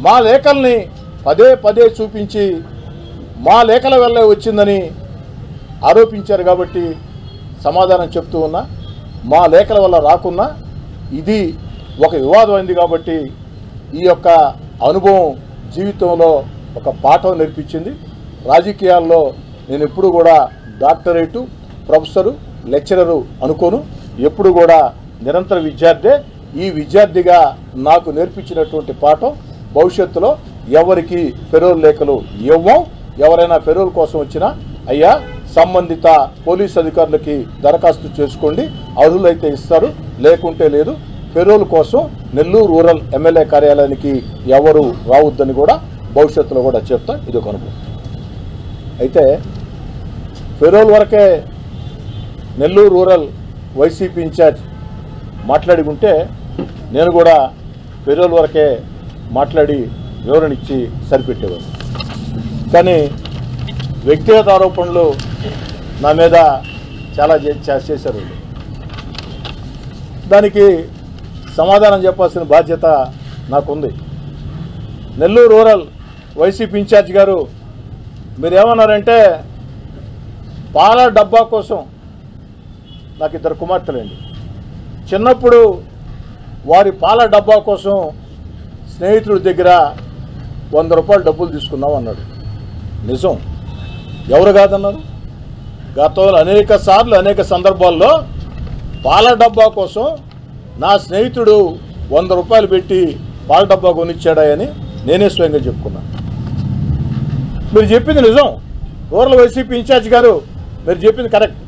మా లేఖల్ని పదే పదే చూపించి మా లేఖల వల్లే వచ్చిందని ఆరోపించారు కాబట్టి సమాధానం చెప్తూ ఉన్నా. మా లేఖల వల్ల రాకున్నా ఇది ఒక వివాదం అయింది కాబట్టి ఈ యొక్క అనుభవం జీవితంలో ఒక పాఠం నేర్పించింది. రాజకీయాల్లో నేను ఎప్పుడు కూడా డాక్టరేటు, ప్రొఫెసరు, లెక్చరరు అనుకోను. ఎప్పుడు కూడా నిరంతర విద్యార్థే. ఈ విద్యార్థిగా నాకు నేర్పించినటువంటి పాఠం భవిష్యత్తులో ఎవరికి ఫెరోల్ లేఖలు ఇవ్వం. ఎవరైనా ఫెరోల్ కోసం వచ్చినా అయ్యా సంబంధిత పోలీస్ అధికారులకి దరఖాస్తు చేసుకోండి, అర్హులైతే ఇస్తారు, లేకుంటే లేదు. ఫెరోల్ కోసం నెల్లూరు రూరల్ ఎమ్మెల్యే కార్యాలయానికి ఎవరు రావద్దని కూడా భవిష్యత్తులో కూడా చెప్తా. ఇది ఒక అనుభవం. అయితే ఫెరోల్ వరకే నెల్లూరు రూరల్ వైసీపీ ఇన్ఛార్జ్ మాట్లాడి ఉంటే నేను కూడా ఫెరోల్ వరకే మాట్లాడి వివరణ ఇచ్చి సరిపెట్టేవారు. కానీ వ్యక్తిగత ఆరోపణలు నా మీద చాలా చేశారు. దానికి సమాధానం చెప్పాల్సిన బాధ్యత నాకుంది. నెల్లూరు రూరల్ వైసీపీ ఇన్ఛార్జ్ గారు మీరేమన్నారంటే పాల డబ్బా కోసం, నాకు 2 కుమార్తెలండి, చిన్నప్పుడు వారి పాల డబ్బా కోసం స్నేహితుడి దగ్గర 100 రూపాయలు డబ్బులు తీసుకున్నాం అన్నాడు. నిజం. ఎవరు కాదన్నారు? గతంలో అనేక సార్లు అనేక సందర్భాల్లో పాల డబ్బా కోసం నా స్నేహితుడు 100 రూపాయలు పెట్టి పాల డబ్బా కొనిచ్చాడా అని నేనే స్వయంగా చెప్పుకున్నాను. మీరు చెప్పింది నిజం. రూరల్ వైసీపీ ఇన్ఛార్జ్ గారు మీరు చెప్పింది కరెక్ట్.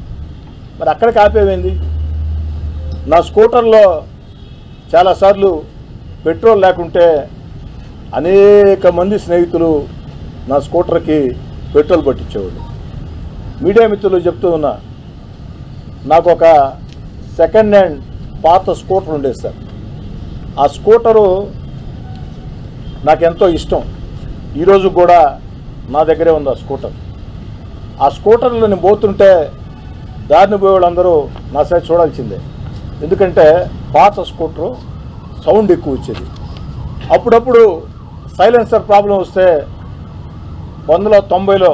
మరి అక్కడికి ఆపేమైంది? నా స్కూటర్లో చాలాసార్లు పెట్రోల్ లేకుంటే అనేక మంది స్నేహితులు నా స్కూటర్కి పెట్రోల్ పట్టించేవాళ్ళు. మీడియా మిత్రులు చెప్తూ ఉన్నా, నాకు ఒక సెకండ్ హ్యాండ్ పాత స్కూటర్ ఉండేది సార్. ఆ స్కూటరు నాకెంతో ఇష్టం. ఈరోజు కూడా నా దగ్గరే ఉంది ఆ స్కూటర్. ఆ స్కూటర్లో నేను పోతుంటే దారిని పోయే వాళ్ళందరూ నా సైడ్ చూడాల్సిందే. ఎందుకంటే పాత స్కూటరు సౌండ్ ఎక్కువ వచ్చేది. అప్పుడప్పుడు సైలెన్సర్ ప్రాబ్లం వస్తే 1990లో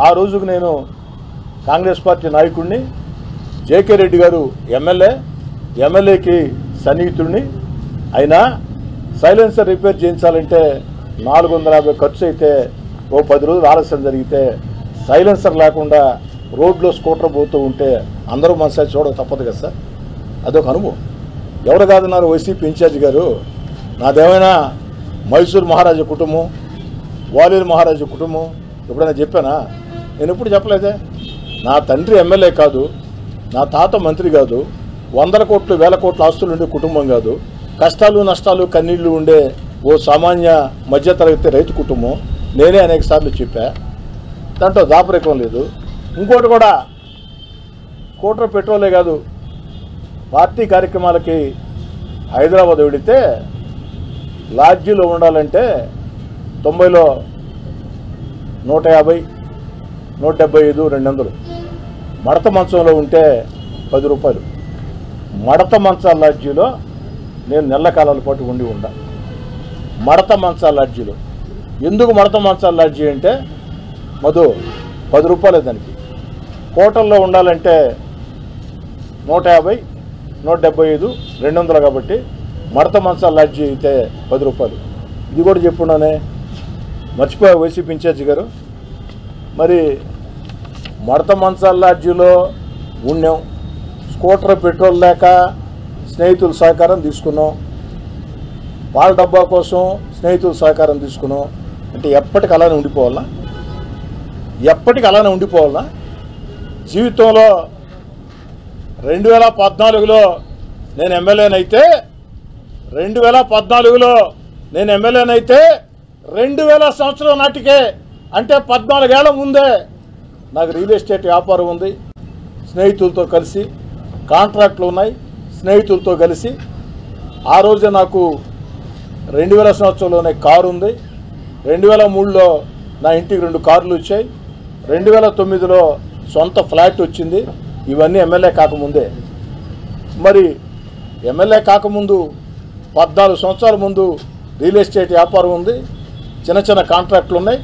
ఆ రోజుకు నేను కాంగ్రెస్ పార్టీ నాయకుడిని, జేకే రెడ్డి గారు ఎమ్మెల్యేకి సన్నిహితుడిని. అయినా సైలెన్సర్ రిపేర్ చేయించాలంటే 450 ఖర్చు అయితే, ఓ 10 రోజులు ఆలస్యం జరిగితే సైలెన్సర్ లేకుండా రోడ్లో స్కూటర్ పోతూ ఉంటే అందరూ మన సైడ్ చూడక తప్పదు కదా సార్. అదొక అనుభవం. ఎవరు కాదన్నారు వైసీపీ ఇన్ఛార్జ్ గారు? నాదేమైనా మైసూర్ మహారాజా కుటుంబం, గ్వాలియర్ మహారాజా కుటుంబం ఎప్పుడైనా చెప్పానా? నేను ఎప్పుడు చెప్పలేదే. నా తండ్రి ఎమ్మెల్యే కాదు, నా తాత మంత్రి కాదు, 100 కోట్లు 1000 కోట్ల ఆస్తులు ఉండే కుటుంబం కాదు, కష్టాలు నష్టాలు కన్నీళ్లు ఉండే ఓ సామాన్య మధ్యతరగతి రైతు కుటుంబం. నేనే అనేక సార్లు చెప్పా. దాంట్లో దాపరికం లేదు. ఇంకోటి కూడా, స్కూటర్ పెట్రోలే కాదు, పార్టీ కార్యక్రమాలకి హైదరాబాద్ వెళితే లాడ్జీలో ఉండాలంటే 90లో 150, 175, 200. మడత మంచంలో ఉంటే 10 రూపాయలు. మడత మంచాల లాడ్జీలో నేను నెల కాలాల పాటు ఉండా. మడత మంచాల లాడ్జీలో. ఎందుకు మడత మంచాల లాడ్జీ అంటే మధు 10 రూపాయలే దానికి. హోటల్లో ఉండాలంటే 150, 175, 200 కాబట్టి మడత మంచాల లాడ్జీ అయితే 10 రూపాయలు. ఇది కూడా చెప్పున్నానే, మర్చిపోయా వైసీపీ ఇన్ఛార్జి గారు. మరి మడత మంచాల లాడ్జీలో ఉన్నాం, స్కూటర్ పెట్రోల్ లేక స్నేహితుల సహకారం తీసుకున్నాం, పాల డబ్బా కోసం స్నేహితుల సహకారం తీసుకున్నాం. అంటే ఎప్పటికి అలానే ఉండిపోవాలా? ఎప్పటికి అలానే ఉండిపోవాలా? జీవితంలో 2014లో నేను ఎమ్మెల్యేనైతే 2000 సంవత్సరం నాటికే, అంటే 14 ఏళ్ల ముందే నాకు రియల్ ఎస్టేట్ వ్యాపారం ఉంది. స్నేహితులతో కలిసి కాంట్రాక్ట్లు ఉన్నాయి, స్నేహితులతో కలిసి. ఆ రోజే నాకు 2000 సంవత్సరంలోనే కారు ఉంది. 2003లో నా ఇంటికి 2 కార్లు వచ్చాయి. 2009లో సొంత ఫ్లాట్ వచ్చింది. ఇవన్నీ ఎమ్మెల్యే కాకముందే. మరి ఎమ్మెల్యే కాకముందు 14 సంవత్సరాల ముందు రియల్ ఎస్టేట్ వ్యాపారం ఉంది, చిన్న చిన్న కాంట్రాక్టులు ఉన్నాయి.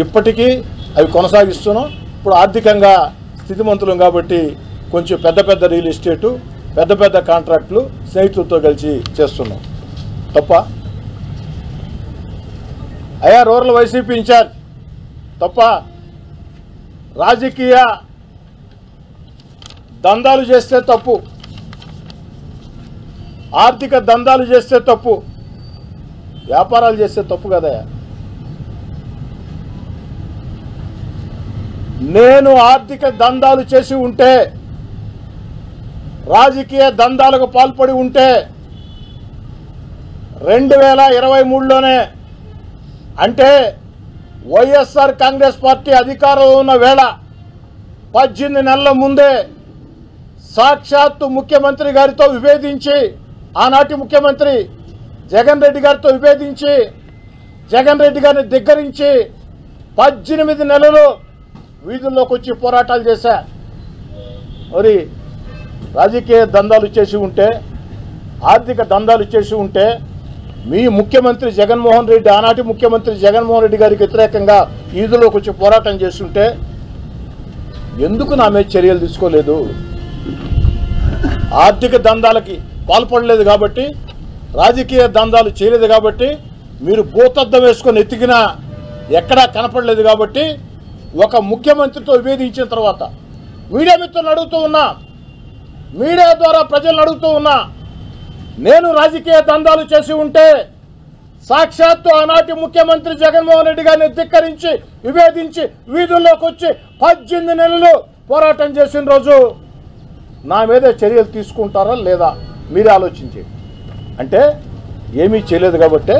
ఇప్పటికీ అవి కొనసాగిస్తున్నాం. ఇప్పుడు ఆర్థికంగా స్థితిమంతులం కాబట్టి కొంచెం పెద్ద పెద్ద రియల్ ఎస్టేటు, పెద్ద పెద్ద కాంట్రాక్టులు స్నేహితులతో కలిసి చేస్తున్నాం. తప్ప అయ్యా రూరల్ వైసీపీ ఇన్ఛార్జ్ తప్ప రాజకీయ దందాలు చేస్తే తప్పు, ఆర్థిక దందాలు చేస్తే తప్పు, వ్యాపారాలు చేస్తే తప్పు కదయ్యా. నేను ఆర్థిక దందాలు చేసి ఉంటే, రాజకీయ దందాలకు పాల్పడి ఉంటే 2023లోనే, అంటే వైఎస్ఆర్ కాంగ్రెస్ పార్టీ అధికారంలో ఉన్న వేళ 18 నెలల ముందే సాక్షాత్తు ముఖ్యమంత్రి గారితో విభేదించి, ఆనాటి ముఖ్యమంత్రి జగన్ రెడ్డి గారితో విభేదించి, జగన్ రెడ్డి గారిని ధిక్కరించి 18 నెలలు వీధుల్లోకి వచ్చి పోరాటాలు చేశా. మరి రాజకీయ దందాలు చేసి ఉంటే, ఆర్థిక దందాలు చేసి ఉంటే, మీ ముఖ్యమంత్రి జగన్మోహన్ రెడ్డి, ఆనాటి ముఖ్యమంత్రి జగన్మోహన్ రెడ్డి గారికి వ్యతిరేకంగా వీధుల్లోకి వచ్చి పోరాటం చేస్తుంటే ఎందుకు నా మీద చర్యలు తీసుకోలేదు? ఆర్థిక దందాలకి పాల్పడలేదు కాబట్టి, రాజకీయ దందాలు చేయలేదు కాబట్టి, మీరు భూతద్దం వేసుకొని ఎత్తికినా ఎక్కడా కనపడలేదు కాబట్టి, ఒక ముఖ్యమంత్రితో విభేదించిన తర్వాత మీడియా మిత్రులను అడుగుతూ ఉన్నా, మీడియా ద్వారా ప్రజలను అడుగుతూ ఉన్నా, నేను రాజకీయ దందాలు చేసి ఉంటే సాక్షాత్తు ఆనాటి ముఖ్యమంత్రి జగన్మోహన్ రెడ్డి గారిని ధిక్కరించి విభేదించి వీధుల్లోకి వచ్చి 18 నెలలు పోరాటం చేసిన రోజు నా మీద చర్యలు తీసుకుంటారా లేదా మీరే ఆలోచించండి. అంటే ఏమీ చేయలేదు కాబట్టే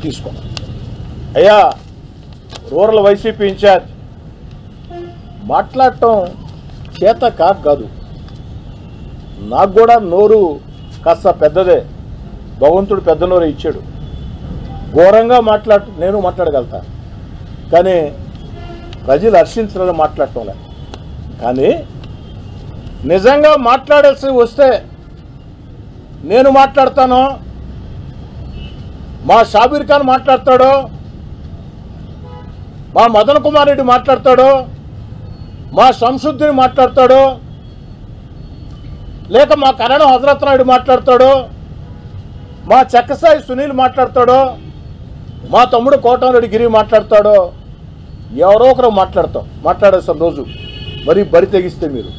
తీసుకున్నాం. అయ్యా రూరల్ వైసీపీ ఇన్ఛార్జ్ మాట్లాడటం చేత కాదు, నాకు కూడా నోరు కాస్త పెద్దదే, భగవంతుడు పెద్ద నోరు ఇచ్చాడు. ఘోరంగా నేను మాట్లాడగలుగుతా, కానీ ప్రజలు హర్షించాలని మాట్లాడటం లేదు. కానీ నిజంగా మాట్లాడాల్సి వస్తే నేను మాట్లాడతాను, మా షాబీర్ ఖాన్ మాట్లాడతాడో, మా మదన్ కుమార్ రెడ్డి మాట్లాడతాడో, మా శంసుద్దీన్ మాట్లాడతాడో, లేక మా కరణం హజరత్ రాయుడు మాట్లాడతాడో, మా చెక్కసాయి సునీల్ మాట్లాడతాడో, మా తమ్ముడు కోటంరెడ్డి గిరి మాట్లాడతాడో, ఎవరో ఒకరు మాట్లాడేసిన రోజు మరి బరి తెగిస్తే మీరు